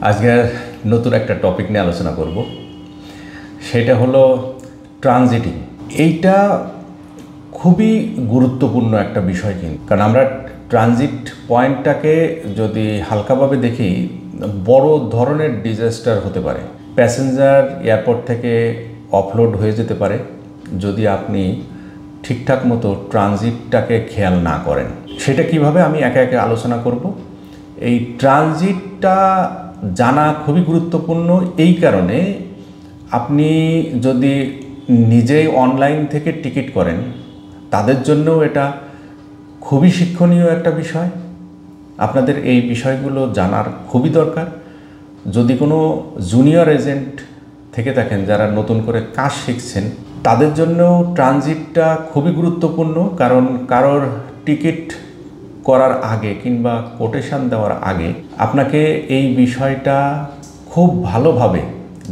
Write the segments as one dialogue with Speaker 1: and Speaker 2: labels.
Speaker 1: আজকে নতুন একটা টপিক নিয়ে আলোচনা করব, সেটা হলো ট্রানজিটিং। এইটা খুবই গুরুত্বপূর্ণ একটা বিষয় কিন্তু, কারণ আমরা ট্রানজিট পয়েন্টটাকে যদি হালকাভাবে দেখি, বড় ধরনের ডিজাস্টার হতে পারে। প্যাসেঞ্জার এয়ারপোর্ট থেকে অফলোড হয়ে যেতে পারে যদি আপনি ঠিকঠাক মতো ট্রানজিটটাকে খেয়াল না করেন। সেটা কিভাবে আমি একে একে আলোচনা করব। এই ট্রানজিটটা জানা খুবই গুরুত্বপূর্ণ এই কারণে, আপনি যদি নিজেই অনলাইন থেকে টিকিট করেন, তাদের জন্যও এটা খুবই শিক্ষণীয় একটা বিষয়। আপনাদের এই বিষয়গুলো জানার খুবই দরকার। যদি কোনো জুনিয়র এজেন্ট থেকে থাকেন যারা নতুন করে কাজ শিখছেন, তাদের জন্যও ট্রানজিটটা খুবই গুরুত্বপূর্ণ। কারণ কারোর টিকিট করার আগে কিংবা কোটেশন দেওয়ার আগে আপনাকে এই বিষয়টা খুব ভালোভাবে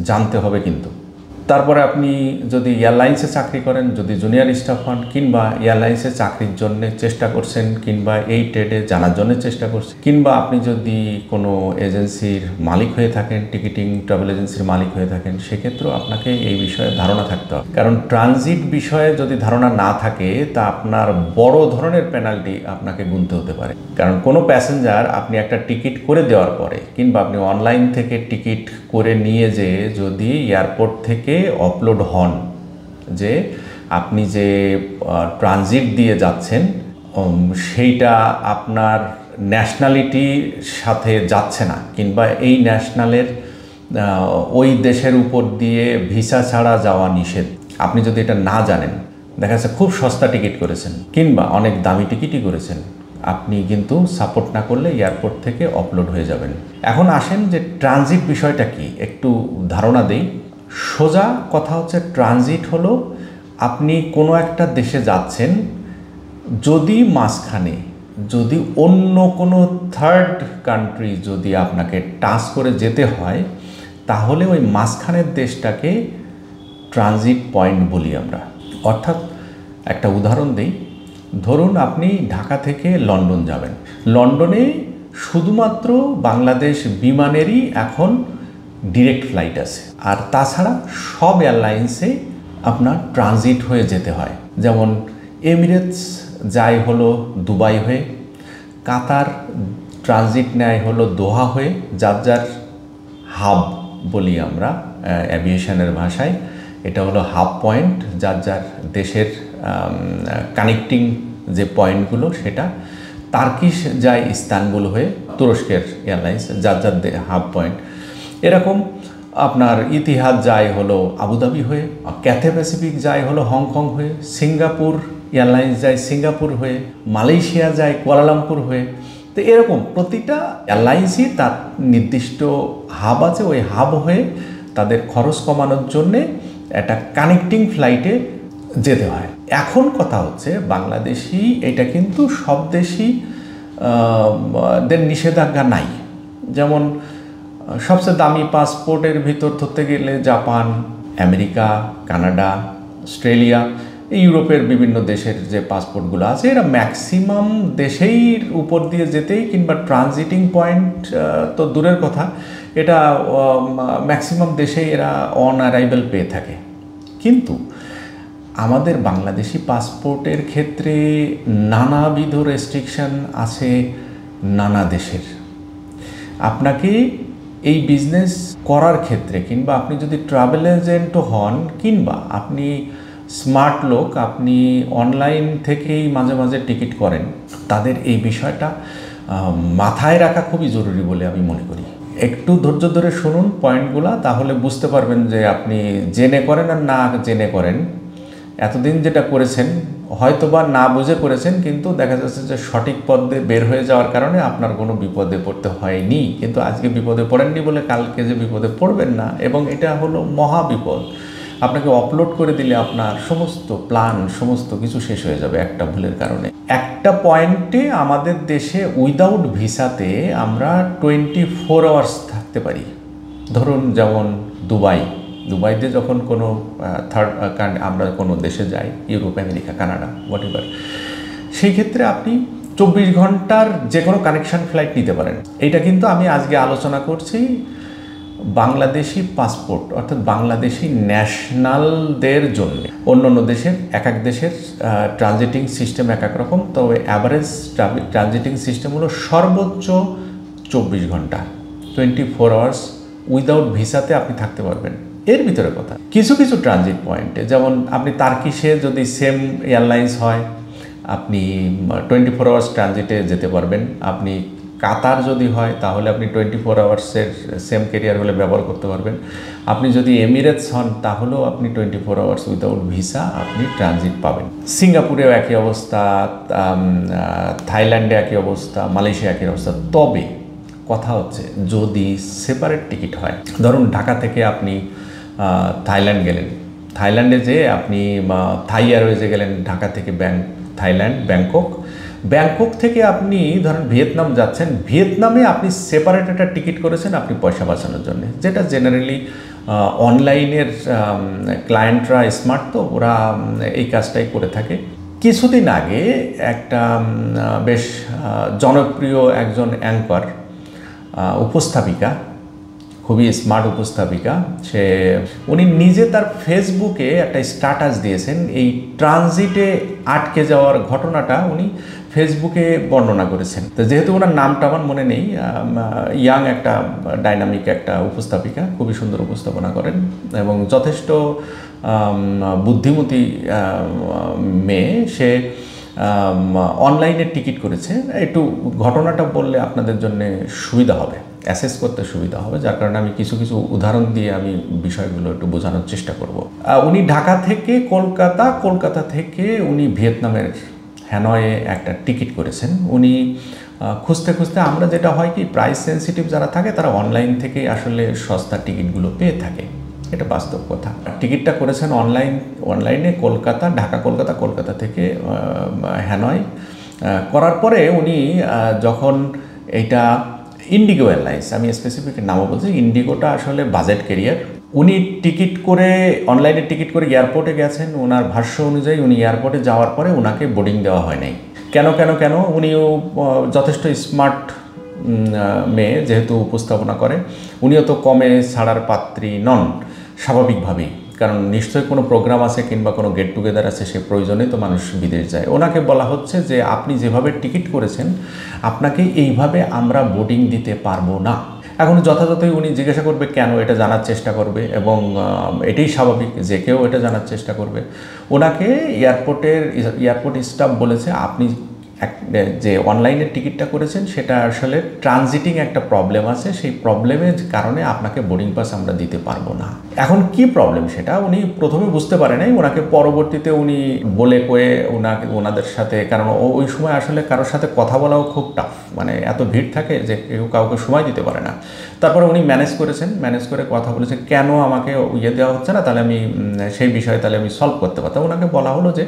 Speaker 1: জানতে হবে কিন্তু। তারপরে আপনি যদি এয়ারলাইন্সে চাকরি করেন, যদি জুনিয়র স্টাফ হন, কিংবা এয়ারলাইন্সে চাকরির জন্য চেষ্টা করছেন, কিংবা এই ট্রেডে জানার জন্য চেষ্টা করছেন, কিংবা আপনি যদি কোনো এজেন্সির মালিক হয়ে থাকেন, টিকিটিং ট্রাভেল এজেন্সির মালিক হয়ে থাকেন, সেক্ষেত্রেও আপনাকে এই বিষয়ে ধারণা থাকতে হবে। কারণ ট্রানজিট বিষয়ে যদি ধারণা না থাকে, তা আপনার বড় ধরনের পেনাল্টি আপনাকে গুনতে হতে পারে। কারণ কোনো প্যাসেঞ্জার আপনি একটা টিকিট করে দেওয়ার পরে, কিংবা আপনি অনলাইন থেকে টিকিট করে নিয়ে যেয়ে যদি এয়ারপোর্ট থেকে অফলোড হন যে আপনি যে ট্রানজিট দিয়ে যাচ্ছেন, সেইটা আপনার ন্যাশনালিটির সাথে যাচ্ছে না, কিংবা এই ন্যাশনালের ওই দেশের উপর দিয়ে ভিসা ছাড়া যাওয়া নিষেধ। আপনি যদি এটা না জানেন, দেখা যাচ্ছে খুব সস্তা টিকিট করেছেন কিংবা অনেক দামি টিকিটই করেছেন, আপনি কিন্তু সাপোর্ট না করলে এয়ারপোর্ট থেকে অফলোড হয়ে যাবেন। এখন আসেন যে ট্রানজিট বিষয়টা কি, একটু ধারণা দেই। সোজা কথা হচ্ছে, ট্রানজিট হলো আপনি কোনো একটা দেশে যাচ্ছেন, যদি মাঝখানে যদি অন্য কোনো থার্ড কান্ট্রি যদি আপনাকে টাচ করে যেতে হয়, তাহলে ওই মাঝখানের দেশটাকে ট্রানজিট পয়েন্ট বলি আমরা। অর্থাৎ একটা উদাহরণ দেই, ধরুন আপনি ঢাকা থেকে লন্ডন যাবেন। লন্ডনে শুধুমাত্র বাংলাদেশ বিমানেরই এখন ডিরেক্ট ফ্লাইট আছে, আর তাছাড়া সব এয়ারলাইন্সে আপনার ট্রানজিট হয়ে যেতে হয়। যেমন এমিরেটস যায় হলো দুবাই হয়ে, কাতার ট্রানজিট নেয় হলো দোহা হয়ে, যার যার হাব বলি আমরা অ্যাভিয়েশনের ভাষায়। এটা হলো হাব পয়েন্ট, যার যার দেশের কানেক্টিং যে পয়েন্টগুলো, সেটা তার্কিশ যায় ইস্তানবুল হয়ে, তুরস্কের এয়ারলাইন্স যার যার হাব পয়েন্ট। এরকম আপনার ইতিহাদ যায় হলো আবুধাবি হয়ে, ক্যাথে প্যাসিফিক যায় হলো হংকং হয়ে, সিঙ্গাপুর এয়ারলাইন্স যায় সিঙ্গাপুর হয়ে, মালয়েশিয়া যায় কুয়ালালামপুর হয়ে। তো এরকম প্রতিটা এয়ারলাইন্সই তার নির্দিষ্ট হাব আছে, ওই হাব হয়ে তাদের খরচ কমানোর জন্যে একটা কানেক্টিং ফ্লাইটে যেতে হয়। এখন কথা হচ্ছে, বাংলাদেশি এটা কিন্তু সব দেশই দের নিষেধাজ্ঞা নাই। যেমন সবচেয়ে দামি পাসপোর্টের ভিতর ধরতে গেলে জাপান, আমেরিকা, কানাডা, অস্ট্রেলিয়া, এই ইউরোপের বিভিন্ন দেশের যে পাসপোর্টগুলো আছে, এরা ম্যাক্সিমাম দেশেই উপর দিয়ে যেতেই, কিংবা ট্রানজিটিং পয়েন্ট তো দূরের কথা, এটা ম্যাক্সিমাম দেশেই এরা অন অ্যারাইভেল পেয়ে থাকে। কিন্তু আমাদের বাংলাদেশি পাসপোর্টের ক্ষেত্রে নানাবিধ রেস্ট্রিকশন আছে নানা দেশের। আপনাকে এই বিজনেস করার ক্ষেত্রে, কিংবা আপনি যদি ট্রাভেল এজেন্টও হন, কিংবা আপনি স্মার্ট লোক, আপনি অনলাইন থেকেই মাঝে মাঝে টিকিট করেন, তাদের এই বিষয়টা মাথায় রাখা খুবই জরুরি বলে আমি মনে করি। একটু ধৈর্য ধরে শুনুন পয়েন্টগুলো, তাহলে বুঝতে পারবেন যে আপনি জেনে করেন আর না জেনে করেন, এতদিন যেটা করেছেন হয়তোবা না বুঝে করেছেন, কিন্তু দেখা যাচ্ছে যে সঠিক পথে বের হয়ে যাওয়ার কারণে আপনার কোনো বিপদে পড়তে হয়নি। কিন্তু আজকে বিপদে পড়েননি বলে কালকে যে বিপদে পড়বেন না, এবং এটা হলো মহা বিপদ। আপনাকে অপলোড করে দিলে আপনার সমস্ত প্ল্যান, সমস্ত কিছু শেষ হয়ে যাবে একটা ভুলের কারণে। একটা পয়েন্টে আমাদের দেশে উইদাউট ভিসাতে আমরা 24 আওয়ার্স থাকতে পারি। ধরুন যেমন দুবাইতে যখন কোনো থার্ড আমরা কোনো দেশে যাই, Europe, America, Canada, what ever, সেই ক্ষেত্রে আপনি ঘন্টার যে কোনো কানেকশন ফ্লাইট নিতে পারেন। এটা কিন্তু আমি আজকে আলোচনা করছি বাংলাদেশি পাসপোর্ট অর্থাৎ বাংলাদেশি ন্যাশনালদের জন্য। অন্য দেশের এক দেশের ট্রানজিটিং সিস্টেম এক রকম, তবে অ্যাভারেজ ট্রানজিটিং সিস্টেম হলো সর্বোচ্চ 24 ঘন্টা, 24 আওয়ার্স উইদাউট ভিসাতে আপনি থাকতে পারবেন। এর ভিতরে কথা কিছু কিছু ট্রানজিট পয়েন্টে, যেমন আপনি তার্কিশে যদি সেম এয়ারলাইন্স হয় আপনি 24 আওয়ার্স ট্রানজিটে যেতে পারবেন। আপনি কাতার যদি হয় তাহলে আপনি 24 আওয়ার্সের সেম ক্যারিয়ার হলে ব্যবহার করতে পারবেন। আপনি যদি এমিরেটস হন তাহলেও আপনি 24 আওয়ার্স উইদাউট ভিসা আপনি ট্রানজিট পাবেন। সিঙ্গাপুরেও একই অবস্থা, থাইল্যান্ডে একই অবস্থা, মালয়েশিয়া একই অবস্থা। তবে কথা হচ্ছে যদি সেপারেট টিকিট হয়, ধরুন ঢাকা থেকে আপনি থাইল্যান্ড গেলেন, থাইল্যান্ডে যেয়ে আপনি থাই এয়ারওয়েজে গেলেন, ঢাকা থেকে থাইল্যান্ড ব্যাংকক থেকে আপনি ধরেন ভিয়েতনাম যাচ্ছেন, ভিয়েতনামে আপনি সেপারেট একটা টিকিট করেছেন আপনি পয়সা বাঁচানোর জন্য, যেটা জেনারেলি অনলাইনের ক্লায়েন্টরা স্মার্ট, তো ওরা এই কাজটাই করে থাকে। কিছুদিন আগে একটা বেশ জনপ্রিয় একজন অ্যাঙ্কার, উপস্থাপিকা, খুবই স্মার্ট উপস্থাপিকা, উনি নিজে তার ফেসবুকে একটা স্ট্যাটাস দিয়েছেন। এই ট্রানজিটে আটকে যাওয়ার ঘটনাটা উনি ফেসবুকে বর্ণনা করেছেন। তো যেহেতু ওনার নামটা আমার মনে নেই, ইয়াং একটা ডাইনামিক একটা উপস্থাপিকা, খুবই সুন্দর উপস্থাপনা করেন এবং যথেষ্ট বুদ্ধিমতী মেয়ে। সে অনলাইনে টিকিট করেছে। একটু ঘটনাটা বললে আপনাদের জন্য সুবিধা হবে, অ্যাসেস করতে সুবিধা হবে, যার কারণে আমি কিছু কিছু উদাহরণ দিয়ে আমি বিষয়গুলো একটু বোঝানোর চেষ্টা করব। উনি ঢাকা থেকে কলকাতা থেকে উনি ভিয়েতনামের হ্যানয়ে একটা টিকিট করেছেন। উনি খুঁজতে আমরা যেটা হয় কি, প্রাইস সেন্সিটিভ যারা থাকে তারা অনলাইন থেকে আসলে সস্তা টিকিটগুলো পেয়ে থাকে, এটা বাস্তব কথা। টিকিটটা করেছেন অনলাইনে কলকাতা থেকে হ্যানয়। করার পরে উনি যখন এটা ইন্ডিগো এয়ারলাইন্স, আমি স্পেসিফিক নামও বলছি, ইন্ডিগোটা আসলে বাজেট ক্যারিয়ার। উনি টিকিট করে অনলাইনে টিকিট করে এয়ারপোর্টে গেছেন। ওনার ভাষ্য অনুযায়ী উনি এয়ারপোর্টে যাওয়ার পরে ওনাকে বোর্ডিং দেওয়া হয় নাই। কেন উনিও যথেষ্ট স্মার্ট মেয়ে, যেহেতু উপস্থাপনা করে, উনিও তো কমে ছাড়ার পাত্রী নন স্বাভাবিকভাবেই, কারণ নিশ্চয়ই কোনো প্রোগ্রাম আছে কিংবা কোনো গেট টুগেদার আছে, সে প্রয়োজনে তো মানুষ বিদেশ যায়। ওনাকে বলা হচ্ছে যে আপনি যেভাবে টিকিট করেছেন আপনাকে এইভাবে আমরা বোর্ডিং দিতে পারবো না। এখন যথাযথই উনি জিজ্ঞাসা করবে কেন, এটা জানার চেষ্টা করবে এবং এটাই স্বাভাবিক যে কেউ এটা জানার চেষ্টা করবে। ওনাকে এয়ারপোর্ট স্টাফ বলেছে আপনি যে অনলাইনের টিকিটটা করেছেন সেটা আসলে ট্রানজিটিং একটা প্রবলেম আছে, সেই প্রবলেমের কারণে আপনাকে বোর্ডিং পাস আমরা দিতে পারবো না। এখন কি প্রবলেম সেটা উনি প্রথমে বুঝতে পারে নাই। ওনাকে পরবর্তীতে উনি বলে কয়ে ওনাদের সাথে, কারণ ওই সময় আসলে কারোর সাথে কথা বলাও খুব টাফ, মানে এত ভিড় থাকে যে কেউ কাউকে সময় দিতে পারে না। তারপরে উনি ম্যানেজ করে কথা বলেছেন কেন আমাকে দেওয়া হচ্ছে না, তাহলে আমি সেই বিষয়ে আমি সলভ করতে পারতাম। ওনাকে বলা হলো যে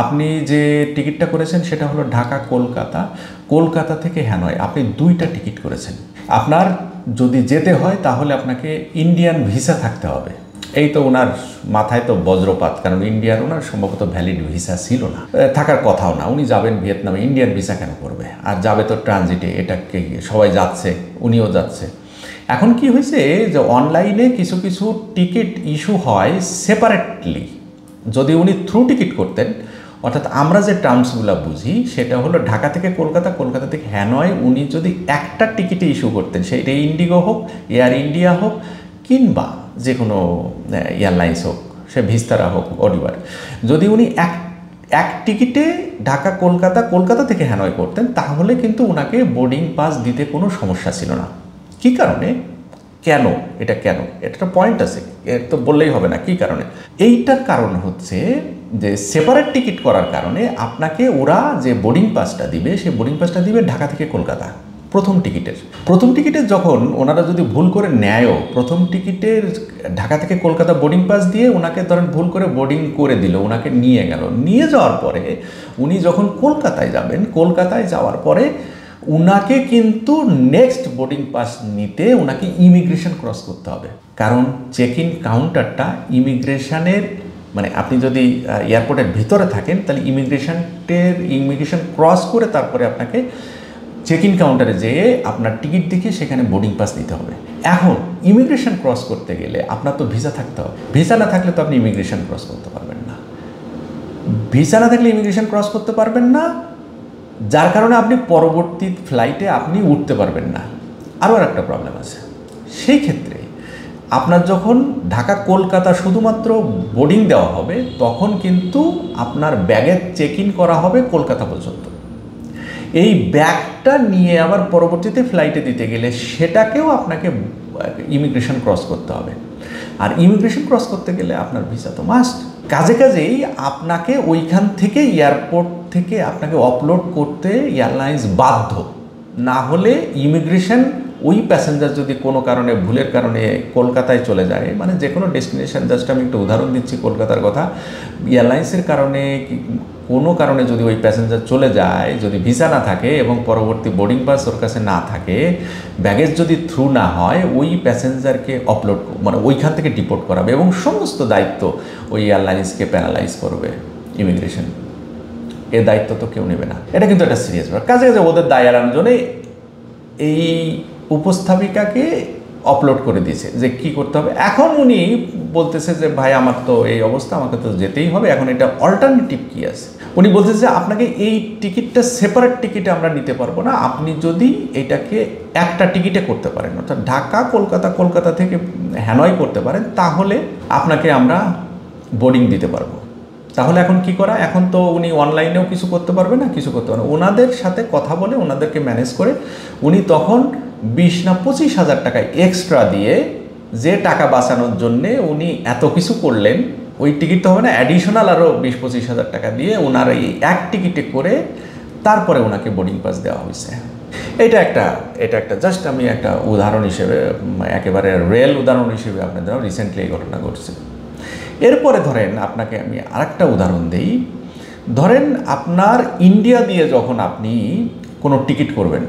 Speaker 1: আপনি যে টিকিটটা করেছেন সেটা হলো ঢাকা কলকাতা থেকে হ্যানয়, আপনি 2টা টিকিট করেছেন। আপনার যদি যেতে হয় তাহলে আপনাকে ইন্ডিয়ান ভিসা থাকতে হবে। এই তো ওনার মাথায় তো বজ্রপাত, কারণ ইন্ডিয়ার ওনার সম্ভবত ভ্যালিড ভিসা ছিল না, থাকার কথাও না। উনি যাবেন ভিয়েতনামে, ইন্ডিয়ান ভিসা কেন করবে, আর যাবে তো ট্রানজিটে, এটাকে সবাই যাচ্ছে, উনিও যাচ্ছে। এখন কি হয়েছে যে অনলাইনে কিছু টিকিট ইস্যু হয় সেপারেটলি। যদি উনি থ্রু টিকিট করতেন, অর্থাৎ আমরা যে টার্মসগুলো বুঝি সেটা হলো ঢাকা থেকে কলকাতা থেকে হ্যানয়, উনি যদি একটা টিকিটে ইস্যু করতেন, সেটা ইন্ডিগো হোক, এয়ার ইন্ডিয়া হোক কিংবা যে কোনো এয়ারলাইন্স হোক, সে ভিস্তারা হোক, অডিভার, যদি উনি এক টিকিটে ঢাকা কলকাতা থেকে হ্যানয় করতেন তাহলে কিন্তু ওনাকে বোর্ডিং পাস দিতে কোনো সমস্যা ছিল না। কী কারণে, কেন, এটা একটা পয়েন্ট আছে, এর তো বললেই হবে না কী কারণে। এইটার কারণ হচ্ছে যে সেপারেট টিকিট করার কারণে আপনাকে ওরা যে বোর্ডিং পাসটা দিবে, সেই বোর্ডিং পাসটা দিবে ঢাকা থেকে কলকাতা প্রথম টিকিটের যখন ওনারা যদি ভুল করে নেয়ও, প্রথম টিকিটের ঢাকা থেকে কলকাতা বোর্ডিং পাস দিয়ে ওনাকে ধরেন ভুল করে বোর্ডিং করে দিল, ওনাকে নিয়ে যাওয়ার পরে উনি যখন কলকাতায় যাবেন, কলকাতায় যাওয়ার পরে উনাকে কিন্তু নেক্সট বোর্ডিং পাস নিতে ওনাকে ইমিগ্রেশন ক্রস করতে হবে, কারণ চেক ইন কাউন্টারটা ইমিগ্রেশনের মানে আপনি যদি এয়ারপোর্টের ভিতরে থাকেন তাহলে ইমিগ্রেশন ক্রস করে তারপরে আপনাকে চেক ইন কাউন্টারে যেয়ে আপনার টিকিট দেখে সেখানে বোর্ডিং পাস নিতে হবে। এখন ইমিগ্রেশন ক্রস করতে গেলে আপনার তো ভিসা থাকতে হবে, ভিসা না থাকলে তো আপনি ইমিগ্রেশন ক্রস করতে পারবেন না। ভিসা না থাকলে ইমিগ্রেশন ক্রস করতে পারবেন না, যার কারণে আপনি পরবর্তী ফ্লাইটে আপনি উঠতে পারবেন না। আরও একটা প্রবলেম আছে, সেই ক্ষেত্রে আপনার যখন ঢাকা কলকাতা শুধুমাত্র বোর্ডিং দেওয়া হবে তখন কিন্তু আপনার ব্যাগের চেক ইন করা হবে কলকাতা পর্যন্ত। এই ব্যাগটা নিয়ে আবার পরবর্তীতে ফ্লাইটে দিতে গেলে সেটাকেও আপনাকে ইমিগ্রেশন ক্রস করতে হবে, আর ইমিগ্রেশন ক্রস করতে গেলে আপনার ভিসা তো মাস্ট। কাজেই আপনাকে ওইখান থেকে এয়ারপোর্ট থেকে আপনাকে আপলোড করতে এয়ারলাইন্স বাধ্য, না হলে ইমিগ্রেশন ওই প্যাসেঞ্জার যদি কোনো কারণে ভুলের কারণে কলকাতায় চলে যায়, মানে যে কোনো ডেস্টিনেশন, জাস্ট আমি একটু উদাহরণ দিচ্ছি কলকাতার কথা, এয়ারলাইন্সের কারণে কোনো কারণে যদি ওই প্যাসেঞ্জার চলে যায়, যদি ভিসা না থাকে এবং পরবর্তী বোর্ডিং পাস ওর কাছে না থাকে, ব্যাগেজ যদি থ্রু না হয়, ওই প্যাসেঞ্জারকে মানে ওইখান থেকে ডিপোর্ট করাবে এবং সমস্ত দায়িত্ব ওই এয়ারলাইন্সকে প্যানালাইজ করবে ইমিগ্রেশন। এর দায়িত্ব তো কেউ নেবে না, এটা কিন্তু একটা সিরিয়াস ব্যাপার। কাজে ওদের দায় এড়ানোর জন্য এই উপস্থাপিকাকে আপলোড করে দিয়েছে যে কি করতে হবে। এখন উনি বলতেছে যে ভাই আমার তো এই অবস্থা, আমাকে তো যেতেই হবে, এখন এটা অল্টারনেটিভ কি আছে। উনি বলতেছে যে আপনাকে এই টিকিটটা সেপারেট টিকিটে আমরা নিতে পারবো না, আপনি যদি এটাকে একটা টিকিটে করতে পারেন, অর্থাৎ ঢাকা কলকাতা থেকে হ্যানয় করতে পারেন, তাহলে আপনাকে আমরা বোর্ডিং দিতে পারবো। তাহলে এখন কি করা, এখন তো উনি অনলাইনেও কিছু করতে পারবে না, কিছু করতে পারবে না। ওনাদের সাথে কথা বলে ওনাদেরকে ম্যানেজ করে উনি তখন 20 না 25,000 টাকা এক্সট্রা দিয়ে, যে টাকা বাঁচানোর জন্যে উনি এত কিছু করলেন, ওই টিকিট তো হবে না, অ্যাডিশনাল আরও 20-25,000 টাকা দিয়ে ওনার এই এক টিকিটে করে তারপরে ওনাকে বোর্ডিং পাস দেওয়া হয়েছে। এটা একটা জাস্ট আমি একটা উদাহরণ হিসেবে, একেবারে রিয়েল উদাহরণ হিসেবে আপনাদের রিসেন্টলি এই ঘটনা ঘটছে। এরপরে ধরেন আপনাকে আমি আরেকটা উদাহরণ দিই। ধরেন আপনার ইন্ডিয়া দিয়ে যখন আপনি কোনো টিকিট করবেন,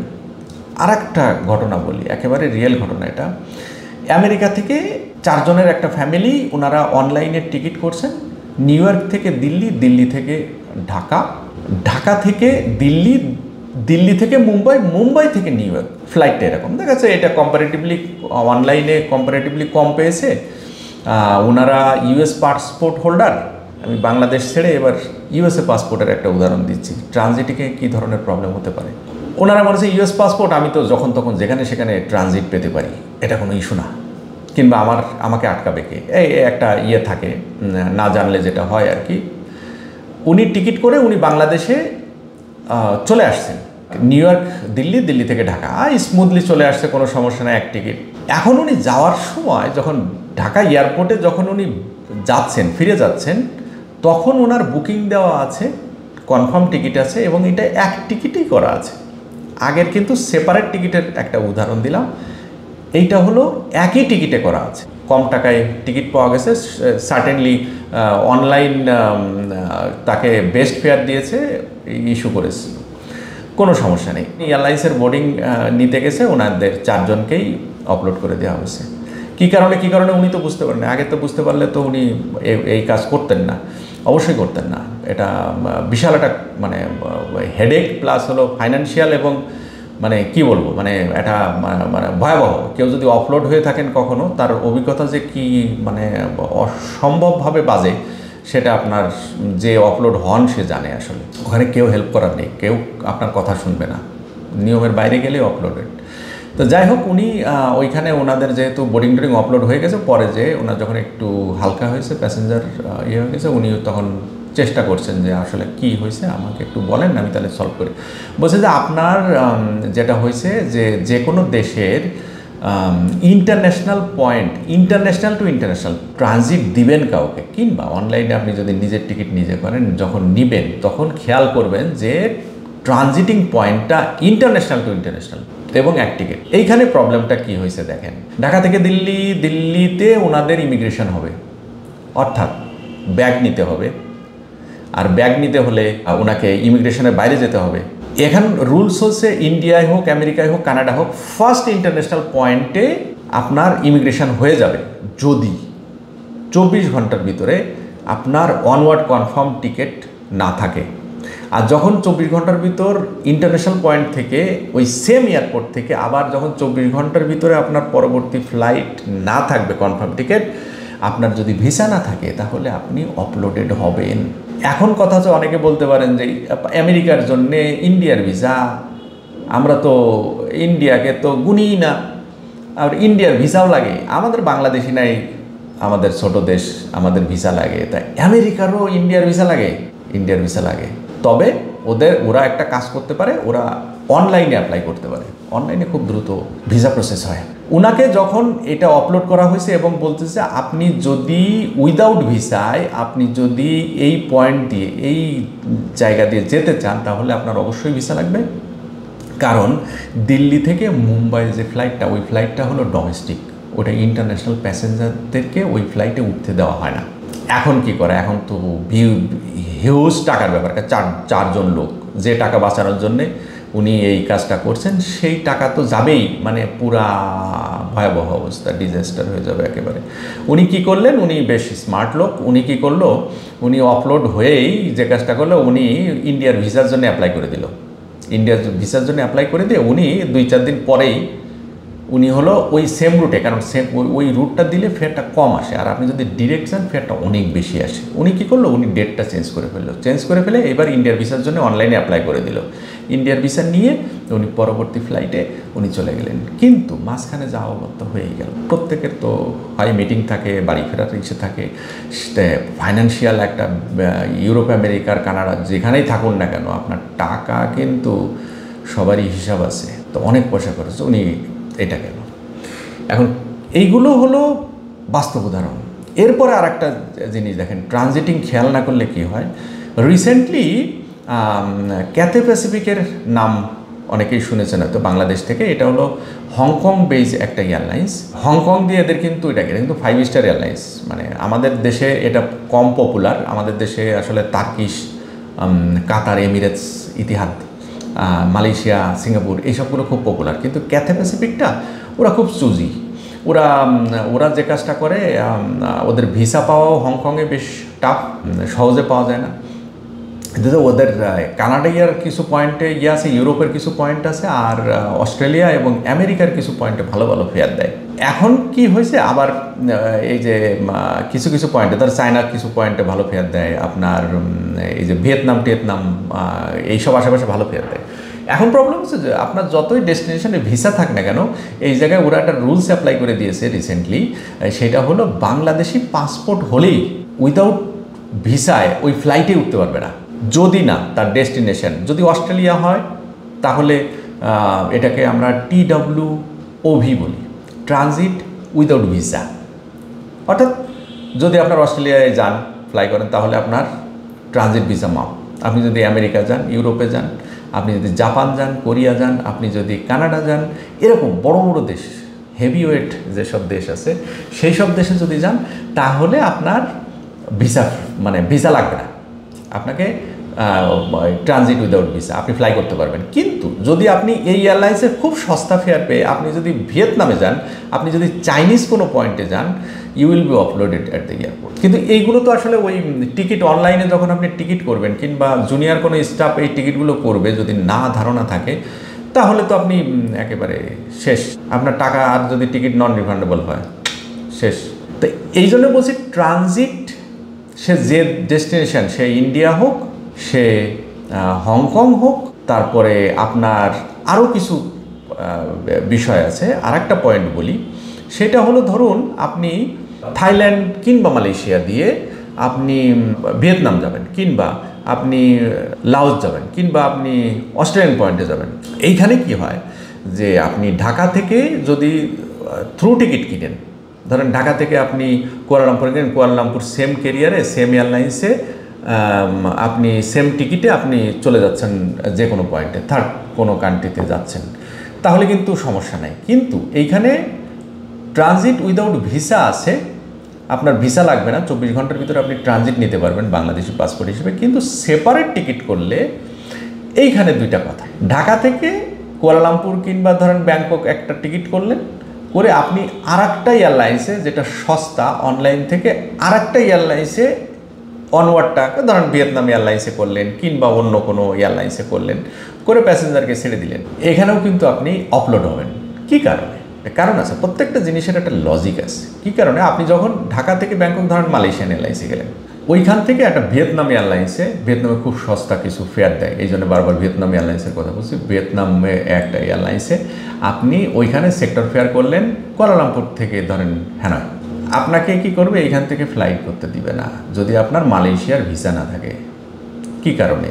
Speaker 1: আরেকটা ঘটনা বলি, একেবারে রিয়েল ঘটনা এটা। আমেরিকা থেকে 4 জনের একটা ফ্যামিলি, ওনারা অনলাইনে টিকিট করছেন নিউ ইয়র্ক থেকে দিল্লি, দিল্লি থেকে ঢাকা, ঢাকা থেকে দিল্লি, দিল্লি থেকে মুম্বাই, মুম্বাই থেকে নিউ ইয়র্ক। ফ্লাইটটা এরকম দেখা যাচ্ছে, এটা কম্পারেটিভলি অনলাইনে কম্পারেটিভলি কম পেয়েছে। ওনারা ইউএস পাসপোর্ট হোল্ডার। আমি বাংলাদেশ ছেড়ে এবার ইউএসএ পাসপোর্টের একটা উদাহরণ দিচ্ছি, ট্রানজিটিংয়ে কী ধরনের প্রবলেম হতে পারে। ওনারা বলেছে ইউএস পাসপোর্ট আমি তো যখন তখন যেখানে সেখানে ট্রানজিট পেতে পারি, এটা কোনো ইস্যু না, কিংবা আমাকে আটকাবে কে, এই একটা থাকে, না জানলে যেটা হয় আর কি। উনি টিকিট করে উনি বাংলাদেশে চলে আসছেন, নিউ ইয়র্ক দিল্লি, দিল্লি থেকে ঢাকা, স্মুথলি চলে আসছে, কোনো সমস্যা নেই, এক টিকিট। এখন উনি যাওয়ার সময় যখন ঢাকা এয়ারপোর্টে যখন উনি যাচ্ছেন, ফিরে যাচ্ছেন, তখন ওনার বুকিং দেওয়া আছে, কনফার্ম টিকিট আছে এবং এটা এক টিকিটেই করা আছে। আগের কিন্তু সেপারেট টিকিটের একটা উদাহরণ দিলাম, এইটা হলো একই টিকিটে করা আছে, কম টাকায় টিকিট পাওয়া গেছে, সার্টেনলি অনলাইন তাকে বেস্ট ফেয়ার দিয়েছে, ইস্যু করেছে, কোনো সমস্যা নেই। এয়ারলাইন্সের বোর্ডিং নিতে গেছে, ওনাদের 4 জনকেই আপলোড করে দেওয়া হয়েছে। কী কারণে উনি তো বুঝতে পারেন না, আগে তো বুঝতে পারলে তো উনি এই কাজ করতেন না, অবশ্যই করতেন না। এটা বিশাল একটা মানে হেডেক প্লাস হলো ফাইন্যান্সিয়াল এবং মানে কি বলবো, মানে এটা মানে ভয়াবহ। কেউ যদি অফলোড হয়ে থাকেন কখনো, তার অভিজ্ঞতা যে কি মানে অসম্ভবভাবে বাজে, সেটা আপনার যে অফলোড হন সে জানে। আসলে ওখানে কেউ হেল্প করার নেই, কেউ আপনার কথা শুনবে না, নিয়মের বাইরে গেলে অফলোডেড। তো যাই হোক, উনি ওইখানে ওনাদের যেহেতু বোর্ডিং টোডিং আপলোড হয়ে গেছে, পরে যে ওনার যখন একটু হালকা হয়েছে, প্যাসেঞ্জার হয়ে গেছে, উনি তখন চেষ্টা করছেন যে আসলে কি হয়েছে আমাকে একটু বলেন, আমি তাহলে সলভ করি। বলছে যে আপনার যেটা হয়েছে যে কোনো দেশের international point, international two international transit দিবেন কাউকে, কিংবা অনলাইনে আপনি যদি নিজের টিকিট নিজে করেন, যখন নিবেন তখন খেয়াল করবেন যে ট্রানজিটিং পয়েন্টটা ইন্টারন্যাশনাল টু ইন্টারন্যাশনাল এবং এক টিকিট। এইখানে প্রবলেমটা কি হয়েছে দেখেন, ঢাকা থেকে দিল্লিতে ওনাদের ইমিগ্রেশন হবে, অর্থাৎ ব্যাগ নিতে হবে, আর ব্যাগ নিতে হলে ওনাকে ইমিগ্রেশনের বাইরে যেতে হবে। এখন রুলস হচ্ছে ইন্ডিয়ায় হোক, আমেরিকায় হোক, কানাডা হোক, ফার্স্ট ইন্টারন্যাশনাল পয়েন্টে আপনার ইমিগ্রেশন হয়ে যাবে যদি 24 ঘন্টার ভিতরে আপনার অনওয়ার্ড কনফার্ম টিকিট না থাকে। আর যখন 24 ঘন্টার ভিতর ইন্টারন্যাশনাল পয়েন্ট থেকে ওই সেম এয়ারপোর্ট থেকে আবার যখন 24 ঘন্টার ভিতরে আপনার পরবর্তী ফ্লাইট না থাকবে কনফার্ম টিকিট, আপনার যদি ভিসা না থাকে তাহলে আপনি অপলোডেড হবেন। এখন কথা হচ্ছে, অনেকে বলতে পারেন যে আমেরিকার জন্যে ইন্ডিয়ার ভিসা, আমরা তো ইন্ডিয়াকে তো গুনি না, আর ইন্ডিয়ার ভিসাও লাগে, আমাদের বাংলাদেশি নাই, আমাদের ছোট দেশ, আমাদের ভিসা লাগে, তাই আমেরিকারও ইন্ডিয়ার ভিসা লাগে? ইন্ডিয়ার ভিসা লাগে, তবে ওরা একটা কাজ করতে পারে, ওরা অনলাইনে অ্যাপ্লাই করতে পারে। অনলাইনে খুব দ্রুত ভিসা প্রসেস হয়। ওনাকে যখন এটা আপলোড করা হয়েছে এবং বলতেছে আপনি যদি উইদাউট ভিসায় আপনি যদি এই পয়েন্ট দিয়ে এই জায়গা দিয়ে যেতে চান তাহলে আপনার অবশ্যই ভিসা লাগবে, কারণ দিল্লি থেকে মুম্বাইয়ের যে ফ্লাইটটা, ওই ফ্লাইটটা হলো ডোমেস্টিক, ওটা ইন্টারন্যাশনাল প্যাসেঞ্জারদেরকে ওই ফ্লাইটে উঠতে দেওয়া হয় না। এখন কি করে, এখন তো হিউজ টাকার ব্যাপার, চারজন লোক যে টাকা বাঁচানোর জন্যে উনি এই কাজটা করছেন, সেই টাকা তো যাবেই, মানে পুরা ভয়াবহ অবস্থা, ডিজাস্টার হয়ে যাবে একেবারে। উনি কি করলেন, উনি বেশ স্মার্ট লোক, উনি কি করলো, উনি আপলোড হয়েই যে কাজটা করলো, উনি ইন্ডিয়ার ভিসার জন্য অ্যাপ্লাই করে দিল। ইন্ডিয়ার ভিসার জন্য অ্যাপ্লাই করে দিয়ে উনি 2-4 দিন পরেই উনি হলো ওই সেম রুটে, কারণ সেম ওই রুটটা দিলে ফেয়ারটা কম আসে, আর আপনি যদি ডিরেক্ট যান ফেয়ারটা অনেক বেশি আসে। উনি কী করলো, উনি ডেটটা চেঞ্জ করে ফেলে এবার ইন্ডিয়ার ভিসার জন্য অনলাইনে অ্যাপ্লাই করে দিল। ইন্ডিয়ার ভিসা নিয়ে উনি পরবর্তী ফ্লাইটে উনি চলে গেলেন, কিন্তু মাঝখানে যাওয়া অবস্থা হয়েই গেল। প্রত্যেকের তো হয় মিটিং থাকে, বাড়ি ফেরার ইচ্ছে থাকে, ফাইন্যান্সিয়াল একটা ইউরোপ, আমেরিকার, কানাডা যেখানেই থাকুন না কেন, আপনার টাকা কিন্তু সবারই হিসাব আছে, তো অনেক পয়সা খরচ, উনি এটা গেল। এখন এইগুলো হলো বাস্তব উদাহরণ। এরপরে আর একটা জিনিস দেখেন, ট্রানজিটিং খেয়াল না করলে কি হয়, রিসেন্টলি ক্যাথে প্যাসিফিকের নাম অনেকেই শুনেছেন হয়তো, বাংলাদেশ থেকে। এটা হলো হংকং বেজ একটা এয়ারলাইন্স। হংকং দিয়ে এদের কিন্তু এটা কিন্তু 5 স্টার এয়ারলাইন্স, মানে আমাদের দেশে এটা কম পপুলার। আমাদের দেশে আসলে তার্কিশ, কাতার, এমিরেটস, ইতিহাদ, মালয়েশিয়া, সিঙ্গাপুর এইসবগুলো খুব পপুলার, কিন্তু ক্যাথে প্যাসিফিকটা ওরা খুব চুজি। ওরা যে কাজটা করে, ওদের ভিসা পাওয়াও হংকংয়ে বেশ টাফ, সহজে পাওয়া যায় না। কিন্তু ওদের কানাডিয়ার কিছু পয়েন্টে আছে, ইউরোপের কিছু পয়েন্ট আছে, আর অস্ট্রেলিয়া এবং আমেরিকার কিছু পয়েন্টে ভালো ভালো ফেয়ার দেয়। এখন কি হয়েছে, আবার এই যে কিছু কিছু পয়েন্টে, ধর চায়নার কিছু পয়েন্টে ভালো ফেয়ার দেয়, আপনার এই যে ভিয়েতনাম এইসব আশেপাশে ভালো ফেয়ার দেয়। এখন প্রবলেম হচ্ছে যে আপনার যতই ডেস্টিনেশনে ভিসা থাক না কেন, এই জায়গায় ওরা একটা রুলস অ্যাপ্লাই করে দিয়েছে রিসেন্টলি, সেটা হলো বাংলাদেশি পাসপোর্ট হলেই উইদাউট ভিসায় ওই ফ্লাইটে উঠতে পারবে না, যদি না তার ডেস্টিনেশন যদি অস্ট্রেলিয়া হয়, তাহলে এটাকে আমরা TWOV বলি, ট্রানজিট উইদাউট ভিসা। অর্থাৎ যদি আপনার অস্ট্রেলিয়ায় যান, ফ্লাই করেন, তাহলে আপনার ট্রানজিট ভিসা মাপ। আপনি যদি আমেরিকা যান, ইউরোপে যান, আপনি যদি জাপান যান, কোরিয়া যান, আপনি যদি কানাডা যান, এরকম বড় বড় দেশ, হেভিওয়েট যেসব দেশ আছে, সেই সব দেশে যদি যান, তাহলে আপনার ভিসা লাগবে না, আপনাকে ট্রানজিট উইদাউট ভিসা আপনি ফ্লাই করতে পারবেন। কিন্তু যদি আপনি এই এয়ারলাইন্সের খুব সস্তা ফেয়ার পেয়ে আপনি যদি ভিয়েতনামে যান, আপনি যদি চাইনিজ কোনো পয়েন্টে যান, you will be uploaded at the airport. কিন্তু এইগুলো তো আসলে ওই টিকিট অনলাইনে যখন আপনি টিকিট করবেন, কিংবা জুনিয়র কোনো স্টাফ এই টিকিটগুলো করবে, যদি না ধারণা থাকে, তাহলে তো আপনি একেবারে শেষ, আপনার টাকা, আর যদি টিকিট নন রিফান্ডেবল হয়, শেষ। তো এই জন্য বলছি, ট্রানজিট সে যে ডেস্টিনেশন, সে ইন্ডিয়া হোক, সে হংকং হোক, তারপরে আপনার আরও কিছু বিষয় আছে। আর একটা পয়েন্ট বলি, সেটা হলো ধরুন আপনি থাইল্যান্ড কিংবা মালয়েশিয়া দিয়ে আপনি ভিয়েতনাম যাবেন, কিংবা আপনি লাওস যাবেন, কিংবা আপনি অস্ট্রেলিয়ান পয়েন্টে যাবেন। এইখানে কি হয় যে আপনি ঢাকা থেকে যদি থ্রু টিকিট কিনেন, ধরেন ঢাকা থেকে আপনি কুয়ালালামপুর কিনেন, কুয়ালালামপুর সেম ক্যারিয়ারে, সেম এয়ারলাইন্সে আপনি সেম টিকিটে আপনি চলে যাচ্ছেন যে কোনো পয়েন্টে, থার্ড কোনো কান্ট্রিতে যাচ্ছেন, তাহলে কিন্তু সমস্যা নেই। কিন্তু এইখানে ট্রানজিট উইদাউট ভিসা আছে, আপনার ভিসা লাগবে না, 24 ঘন্টার ভিতরে আপনি ট্রানজিট নিতে পারবেন বাংলাদেশি পাসপোর্ট হিসেবে। কিন্তু সেপারেট টিকিট করলে এইখানে দুইটা কথা, ঢাকা থেকে কুয়ালালামপুর কিংবা ধরেন ব্যাংকক একটা টিকিট করলেন, করে আপনি আরেকটা এয়ারলাইন্সে, যেটা সস্তা অনলাইন থেকে, আরেকটা এয়ারলাইন্সে অনওয়ার্ডটা ধরেন ভিয়েতনাম এয়ারলাইন্সে করলেন কিংবা অন্য কোনো এয়ারলাইন্সে করলেন, করে প্যাসেঞ্জারকে ছেড়ে দিলেন। এখানেও কিন্তু আপনি অপলোড হবেন। কী কারণে? কারণ আছে, প্রত্যেকটা জিনিসের একটা লজিক আছে। কী কারণে? আপনি যখন ঢাকা থেকে ব্যাংকক ধরেন মালয়েশিয়ান এয়ারলাইন্সে গেলেন, ওইখান থেকে একটা ভিয়েতনাম এয়ারলাইন্সে, ভিয়েতনামে খুব সস্তা কিছু ফেয়ার দেয়, এই জন্য বারবার ভিয়েতনাম এয়ারলাইন্সের কথা বলছি। ভিয়েতনামে একটা এয়ারলাইন্সে আপনি ওইখানে সেক্টর ফেয়ার করলেন, কুয়ালালামপুর থেকে ধরেন হ্যানয়, আপনাকে কি করবে, এইখান থেকে ফ্লাইট করতে দিবে না যদি আপনার মালয়েশিয়ার ভিসা না থাকে। কি কারণে?